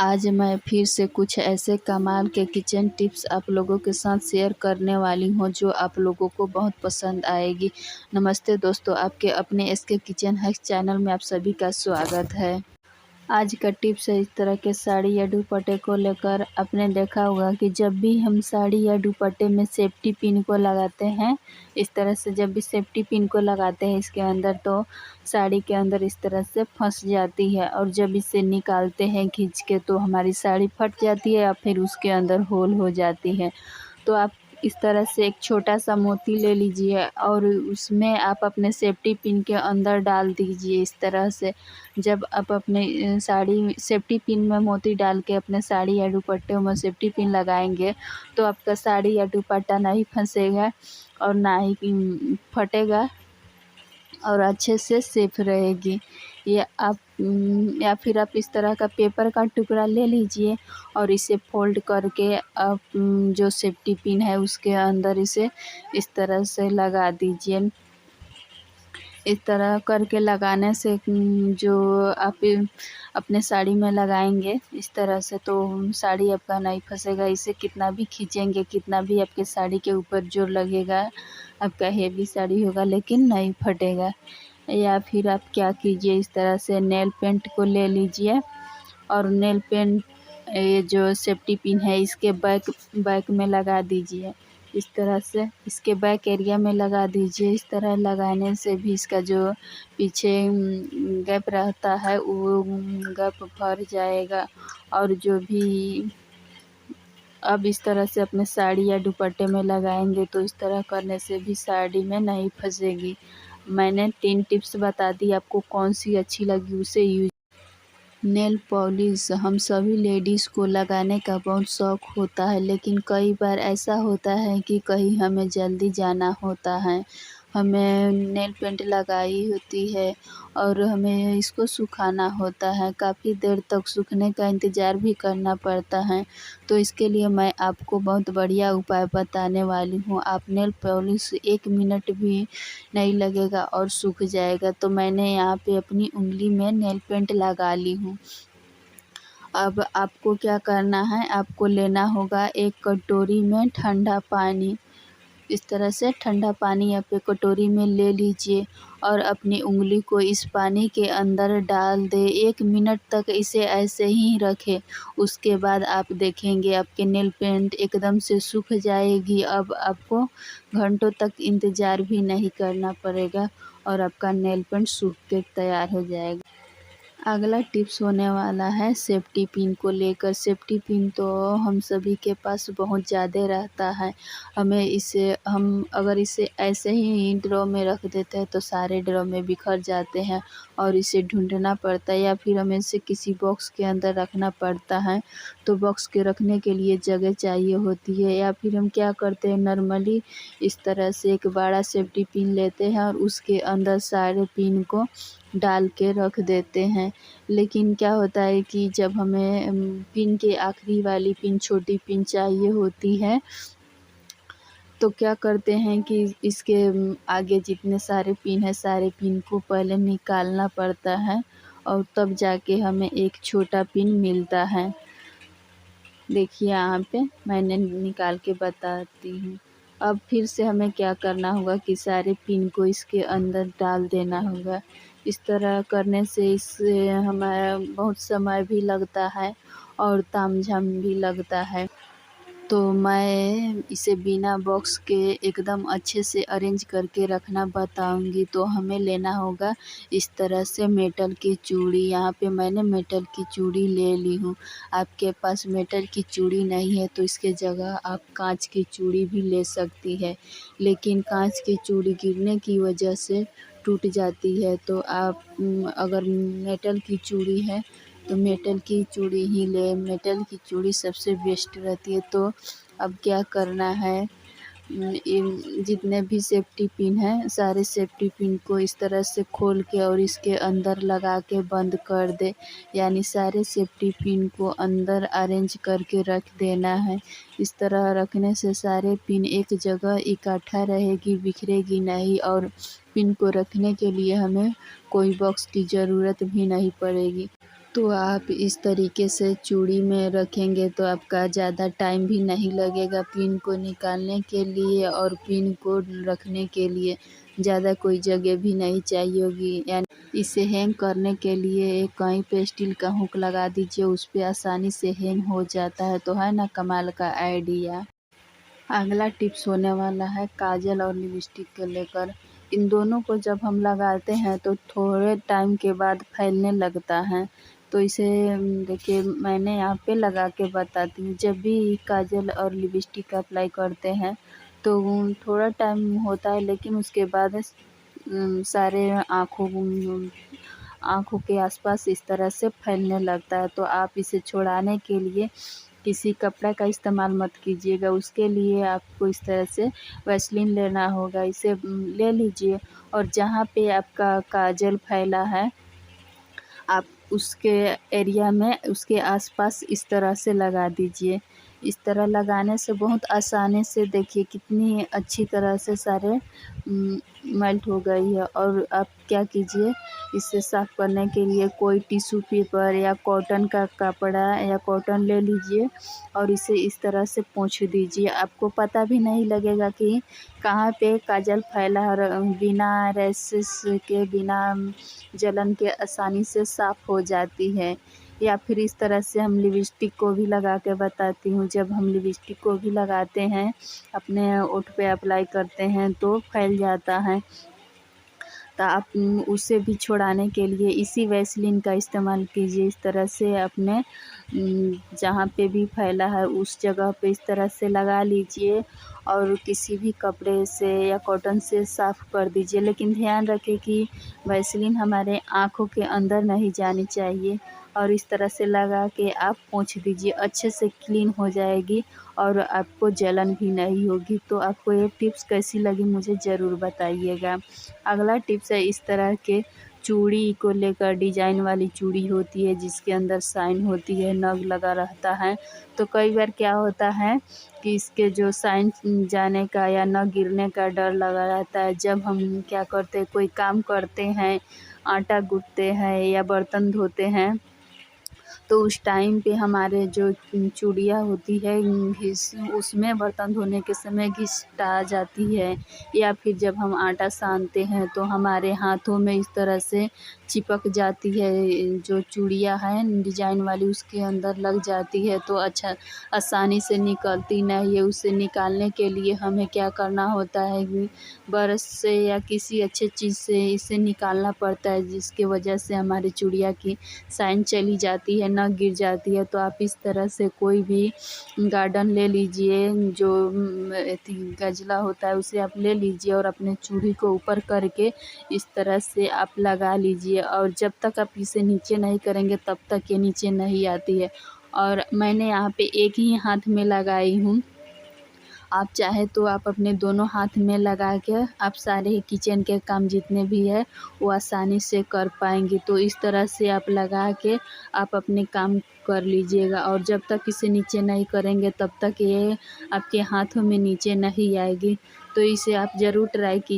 आज मैं फिर से कुछ ऐसे कमाल के किचन टिप्स आप लोगों के साथ शेयर करने वाली हूँ जो आप लोगों को बहुत पसंद आएगी। नमस्ते दोस्तों, आपके अपने एसके किचन हैक्स चैनल में आप सभी का स्वागत है। आज का टिप्स है इस तरह के साड़ी या दुपट्टे को लेकर। आपने देखा होगा कि जब भी हम साड़ी या दुपट्टे में सेफ्टी पिन को लगाते हैं, इस तरह से जब भी सेफ्टी पिन को लगाते हैं इसके अंदर, तो साड़ी के अंदर इस तरह से फंस जाती है और जब इसे निकालते हैं खींच के तो हमारी साड़ी फट जाती है या फिर उसके अंदर होल हो जाती है। तो आप इस तरह से एक छोटा सा मोती ले लीजिए और उसमें आप अपने सेफ्टी पिन के अंदर डाल दीजिए। इस तरह से जब आप अपने साड़ी सेफ्टी पिन में मोती डाल के अपने साड़ी या दुपट्टे में सेफ्टी पिन लगाएंगे तो आपका साड़ी या दुपट्टा नहीं फंसेगा और ना ही फटेगा और अच्छे से सेफ रहेगी। या फिर आप इस तरह का पेपर का टुकड़ा ले लीजिए और इसे फोल्ड करके आप जो सेफ्टी पिन है उसके अंदर इसे इस तरह से लगा दीजिए। इस तरह करके लगाने से जो आप अपने साड़ी में लगाएंगे इस तरह से, तो साड़ी आपका नहीं फंसेगा। इसे कितना भी खींचेंगे, कितना भी आपके साड़ी के ऊपर जोर लगेगा, आपका हेवी साड़ी होगा लेकिन नहीं फटेगा। या फिर आप क्या कीजिए, इस तरह से नेल पेंट को ले लीजिए और नेल पेंट ये जो सेफ्टी पिन है इसके बैक में लगा दीजिए। इस तरह से इसके बैक एरिया में लगा दीजिए। इस तरह लगाने से भी इसका जो पीछे गैप रहता है वो गैप भर जाएगा। और जो भी अब इस तरह से अपने साड़ी या दुपट्टे में लगाएंगे तो इस तरह करने से भी साड़ी में नहीं फंसेगी। मैंने 3 टिप्स बता दी, आपको कौन सी अच्छी लगी उसे यूज। नेल पॉलिश हम सभी लेडीज़ को लगाने का बहुत शौक़ होता है, लेकिन कई बार ऐसा होता है कि कहीं हमें जल्दी जाना होता है, हमें नेल पेंट लगाई होती है और हमें इसको सुखाना होता है। काफ़ी देर तक सूखने का इंतज़ार भी करना पड़ता है। तो इसके लिए मैं आपको बहुत बढ़िया उपाय बताने वाली हूँ। आप नेल पॉलिश 1 मिनट भी नहीं लगेगा और सूख जाएगा। तो मैंने यहाँ पे अपनी उंगली में नेल पेंट लगा ली हूँ। अब आपको क्या करना है, आपको लेना होगा एक कटोरी में ठंडा पानी। इस तरह से ठंडा पानी आप एक कटोरी में ले लीजिए और अपनी उंगली को इस पानी के अंदर डाल दें। 1 मिनट तक इसे ऐसे ही रखें। उसके बाद आप देखेंगे आपके नेल पेंट एकदम से सूख जाएगी। अब आपको घंटों तक इंतज़ार भी नहीं करना पड़ेगा और आपका नेल पेंट सूख के तैयार हो जाएगा। अगला टिप्स होने वाला है सेफ्टी पिन को लेकर। सेफ्टी पिन तो हम सभी के पास बहुत ज़्यादा रहता है। हम अगर इसे ऐसे ही ड्रॉ में रख देते हैं तो सारे ड्रॉ में बिखर जाते हैं और इसे ढूंढना पड़ता है, या फिर हमें इसे किसी बॉक्स के अंदर रखना पड़ता है। तो बॉक्स के रखने के लिए जगह चाहिए होती है। या फिर हम क्या करते हैं, नॉर्मली इस तरह से एक बड़ा सेफ्टी पिन लेते हैं और उसके अंदर सारे पिन को डाल के रख देते हैं। लेकिन क्या होता है कि जब हमें पिन के आखिरी वाली पिन, छोटी पिन चाहिए होती है, तो क्या करते हैं कि इसके आगे जितने सारे पिन है सारे पिन को पहले निकालना पड़ता है और तब जाके हमें एक छोटा पिन मिलता है। देखिए यहाँ पे मैंने निकाल के बताती हूँ। अब फिर से हमें क्या करना होगा कि सारे पिन को इसके अंदर डाल देना होगा। इस तरह करने से इससे हमारा बहुत समय भी लगता है और तामझाम भी लगता है। तो मैं इसे बिना बॉक्स के एकदम अच्छे से अरेंज करके रखना बताऊंगी। तो हमें लेना होगा इस तरह से मेटल की चूड़ी। यहाँ पे मैंने मेटल की चूड़ी ले ली हूँ। आपके पास मेटल की चूड़ी नहीं है तो इसके जगह आप कांच की चूड़ी भी ले सकती है, लेकिन कांच की चूड़ी गिरने की वजह से टूट जाती है। तो आप अगर मेटल की चूड़ी है तो मेटल की चूड़ी ही लें। मेटल की चूड़ी सबसे बेस्ट रहती है। तो अब क्या करना है, जितने भी सेफ्टी पिन हैं सारे सेफ्टी पिन को इस तरह से खोल के और इसके अंदर लगा के बंद कर दे। यानी सारे सेफ्टी पिन को अंदर अरेंज करके रख देना है। इस तरह रखने से सारे पिन एक जगह इकट्ठा रहेगी, बिखरेगी नहीं और पिन को रखने के लिए हमें कोई बॉक्स की ज़रूरत भी नहीं पड़ेगी। तो आप इस तरीके से चूड़ी में रखेंगे तो आपका ज़्यादा टाइम भी नहीं लगेगा पिन को निकालने के लिए, और पिन को रखने के लिए ज़्यादा कोई जगह भी नहीं चाहिए होगी। यानी इसे हैंग करने के लिए एक कहीं पे स्टील का हुक लगा दीजिए, उस पे आसानी से हैंग हो जाता है। तो है ना कमाल का आइडिया। अगला टिप्स होने वाला है काजल और लिपस्टिक को लेकर। इन दोनों को जब हम लगाते हैं तो थोड़े टाइम के बाद फैलने लगता है। तो इसे देखिए मैंने यहाँ पे लगा के बताती हूँ। जब भी काजल और लिपस्टिक अप्लाई करते हैं तो थोड़ा टाइम होता है, लेकिन उसके बाद सारे आँखों के आसपास इस तरह से फैलने लगता है। तो आप इसे छुड़ाने के लिए किसी कपड़ा का इस्तेमाल मत कीजिएगा। उसके लिए आपको इस तरह से वैसलीन लेना होगा। इसे ले लीजिए और जहाँ पे आपका काजल फैला है आप उसके एरिया में उसके आसपास इस तरह से लगा दीजिए। इस तरह लगाने से बहुत आसानी से देखिए कितनी अच्छी तरह से सारे मेल्ट हो गई है। और आप क्या कीजिए, इसे साफ़ करने के लिए कोई टिश्यू पेपर या कॉटन का कपड़ा या कॉटन ले लीजिए और इसे इस तरह से पोंछ दीजिए। आपको पता भी नहीं लगेगा कि कहाँ पे काजल फैला है। बिना रैशेस के, बिना जलन के आसानी से साफ़ हो जाती है। या फिर इस तरह से हम लिपस्टिक को भी लगा के बताती हूँ। जब हम लिपस्टिक को भी लगाते हैं, अपने होंठ पे अप्लाई करते हैं तो फैल जाता है। तो आप उसे भी छुड़ाने के लिए इसी वैसलीन का इस्तेमाल कीजिए। इस तरह से अपने जहाँ पे भी फैला है उस जगह पे इस तरह से लगा लीजिए और किसी भी कपड़े से या कॉटन से साफ़ कर दीजिए। लेकिन ध्यान रखें कि वैसलीन हमारे आँखों के अंदर नहीं जानी चाहिए। और इस तरह से लगा के आप पोंछ दीजिए, अच्छे से क्लीन हो जाएगी और आपको जलन भी नहीं होगी। तो आपको ये टिप्स कैसी लगी मुझे ज़रूर बताइएगा। अगला टिप्स है इस तरह के चूड़ी को लेकर। डिजाइन वाली चूड़ी होती है जिसके अंदर साइन होती है, नग लगा रहता है। तो कई बार क्या होता है कि इसके जो साइन जाने का या नग गिरने का डर लगा रहता है। जब हम क्या करते हैं, कोई काम करते हैं, आटा गूँथते हैं या बर्तन धोते हैं, तो उस टाइम पे हमारे जो चूड़ियाँ होती है घिस उसमें बर्तन धोने के समय घिस आ जाती है। या फिर जब हम आटा सानते हैं तो हमारे हाथों में इस तरह से चिपक जाती है। जो चूड़ियाँ हैं डिजाइन वाली उसके अंदर लग जाती है तो अच्छा आसानी से निकलती नहीं है। उसे निकालने के लिए हमें क्या करना होता है कि ब्रश से या किसी अच्छे चीज़ से इसे निकालना पड़ता है, जिसकी वजह से हमारी चूड़ियाँ की साइन चली जाती है, नग गिर जाती है। तो आप इस तरह से कोई भी गार्डन ले लीजिए, जो गजला होता है उसे आप ले लीजिए और अपने चूड़ी को ऊपर करके इस तरह से आप लगा लीजिए। और जब तक आप इसे नीचे नहीं करेंगे तब तक ये नीचे नहीं आती है। और मैंने यहाँ पे एक ही हाथ में लगाई हूँ। आप चाहे तो आप अपने दोनों हाथ में लगा के आप सारे किचन के काम जितने भी है वो आसानी से कर पाएंगे। तो इस तरह से आप लगा के आप अपने काम कर लीजिएगा। और जब तक इसे नीचे नहीं करेंगे तब तक ये आपके हाथों में नीचे नहीं आएगी। तो इसे आप ज़रूर ट्राई कीजिए।